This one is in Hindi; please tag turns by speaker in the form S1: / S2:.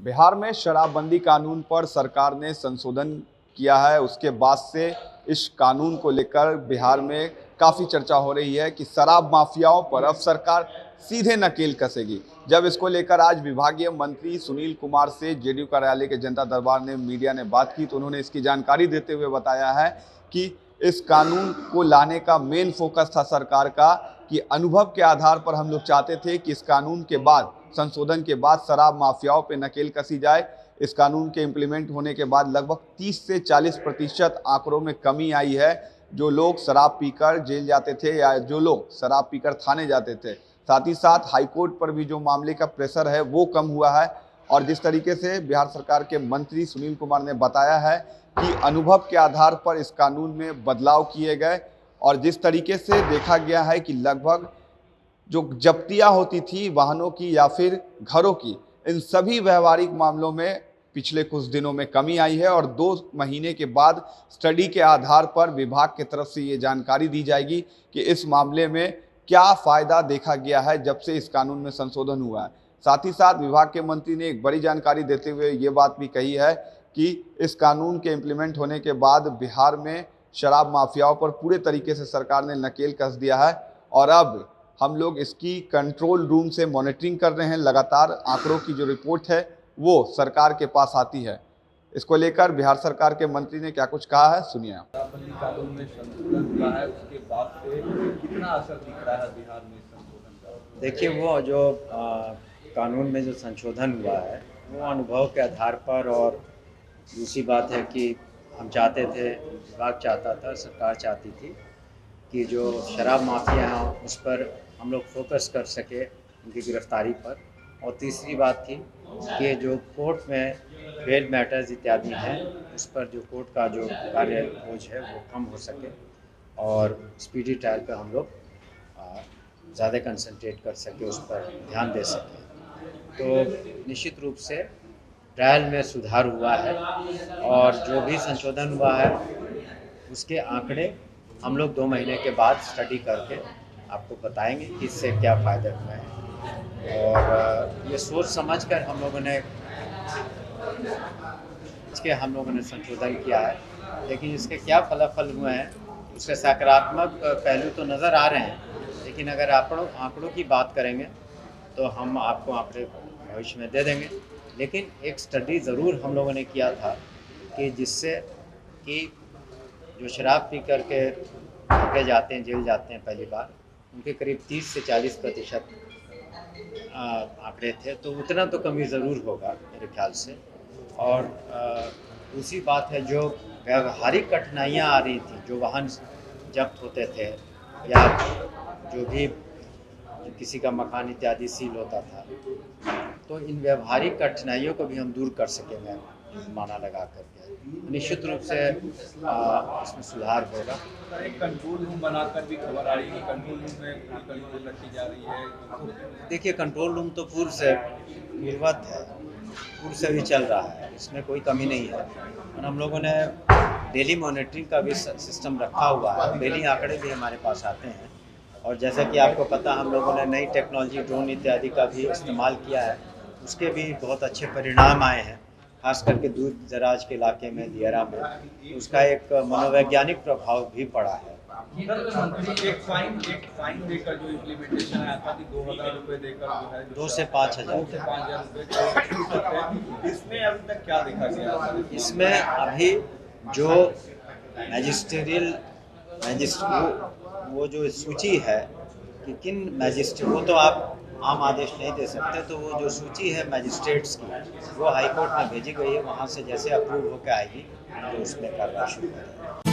S1: बिहार में शराबबंदी कानून पर सरकार ने संशोधन किया है। उसके बाद से इस कानून को लेकर बिहार में काफ़ी चर्चा हो रही है कि शराब माफियाओं पर अब सरकार सीधे नकेल कसेगी। जब इसको लेकर आज विभागीय मंत्री सुनील कुमार से जेडीयू कार्यालय के जनता दरबार ने मीडिया ने बात की तो उन्होंने इसकी जानकारी देते हुए बताया है कि इस कानून को लाने का मेन फोकस था सरकार का कि अनुभव के आधार पर हम लोग चाहते थे कि इस कानून के बाद, संशोधन के बाद शराब माफियाओं पे नकेल कसी जाए। इस कानून के इम्प्लीमेंट होने के बाद लगभग 30 से 40% आंकड़ों में कमी आई है। जो लोग शराब पीकर जेल जाते थे या जो लोग शराब पीकर थाने जाते थे, साथ ही साथ हाईकोर्ट पर भी जो मामले का प्रेशर है वो कम हुआ है। और जिस तरीके से बिहार सरकार के मंत्री सुनील कुमार ने बताया है कि अनुभव के आधार पर इस कानून में बदलाव किए गए और जिस तरीके से देखा गया है कि लगभग जो जब्तियां होती थी वाहनों की या फिर घरों की, इन सभी व्यवहारिक मामलों में पिछले कुछ दिनों में कमी आई है। और 2 महीने के बाद स्टडी के आधार पर विभाग की तरफ से ये जानकारी दी जाएगी कि इस मामले में क्या फ़ायदा देखा गया है जब से इस कानून में संशोधन हुआ है। साथ ही साथ विभाग के मंत्री ने एक बड़ी जानकारी देते हुए ये बात भी कही है कि इस कानून के इम्प्लीमेंट होने के बाद बिहार में शराब माफियाओं पर पूरे तरीके से सरकार ने नकेल कस दिया है और अब हम लोग इसकी कंट्रोल रूम से मॉनिटरिंग कर रहे हैं। लगातार आंकड़ों की जो रिपोर्ट है वो सरकार के पास आती है। इसको लेकर बिहार सरकार के मंत्री ने क्या कुछ कहा है, सुनिए आप।
S2: शराबबंदी कानून में संशोधन हुआ है, उसके बाद से कितना असर दिख रहा है बिहार में संशोधन का?
S3: देखिए, वो जो कानून में जो संशोधन हुआ है वो अनुभव के आधार पर, और दूसरी बात है कि हम चाहते थे, विभाग चाहता था, सरकार चाहती थी कि जो शराब माफिया हैं उस पर हम लोग फोकस कर सके, उनकी गिरफ्तारी पर। और तीसरी बात थी कि जो कोर्ट में बेल मैटर्स इत्यादि हैं उस पर जो कोर्ट का जो कार्य बोझ है वो कम हो सके और स्पीडी ट्रायल पर हम लोग ज़्यादा कंसंट्रेट कर सके, उस पर ध्यान दे सकें। तो निश्चित रूप से ट्रायल में सुधार हुआ है और जो भी संशोधन हुआ है उसके आंकड़े हम लोग 2 महीने के बाद स्टडी करके आपको बताएंगे कि इससे क्या फ़ायदे हुए हैं। और ये सोच समझकर हम लोगों ने संशोधन किया है, लेकिन इसके क्या फलाफल हुए हैं, उसके सकारात्मक पहलू तो नज़र आ रहे हैं, लेकिन अगर आंकड़ों की बात करेंगे तो हम आपको आंकड़े भविष्य में दे देंगे। लेकिन एक स्टडी ज़रूर हम लोगों ने किया था कि जिससे कि जो शराब पी करके पकड़े जाते हैं, जेल जाते हैं पहली बार, उनके करीब 30 से 40% आंकड़े थे, तो उतना तो कमी ज़रूर होगा मेरे ख्याल से। और दूसरी बात है, जो व्यावहारिक कठिनाइयाँ आ रही थी, जो वाहन जब्त होते थे या जो भी किसी का मकान इत्यादि सील होता था, तो इन व्यावहारिक कठिनाइयों को भी हम दूर कर सकेंगे माना लगा करके। निश्चित रूप से इसमें सुधार होगा।
S2: एक कंट्रोल रूम बनाकर भी खबर आ रही है कि कंट्रोल रूम में कंट्रोल रखी जा रही है।
S3: देखिए, कंट्रोल रूम तो पूर्व से निर्वत है, पूर्व से भी चल रहा है, इसमें कोई कमी नहीं है। और हम लोगों ने डेली मॉनिटरिंग का भी सिस्टम रखा हुआ है, डेली आंकड़े भी हमारे पास आते हैं। और जैसा कि आपको पता, हम लोगों ने नई टेक्नोलॉजी ड्रोन इत्यादि का भी इस्तेमाल किया है, उसके भी बहुत अच्छे परिणाम आए हैं, खास करके दूर दराज के इलाके में, दियारा में उसका एक मनोवैज्ञानिक प्रभाव भी पड़ा है।
S2: एक फाइन देकर जो इम्प्लीमेंटेशन आया था कि 2,000 रुपये देकर जो है
S3: 2 से 5,000
S2: रुपये, इसमें अभी तक क्या देखा गया?
S3: इसमें अभी जो वो जो सूची है कि किन मैजिस्ट्रेट, वो तो आप आम आदेश नहीं दे सकते, तो वो जो सूची है मैजिस्ट्रेट्स की वो हाई कोर्ट में भेजी गई है, वहाँ से जैसे अप्रूव होकर आएगी तो उसमें कार्रवाई शुरू करेंगे।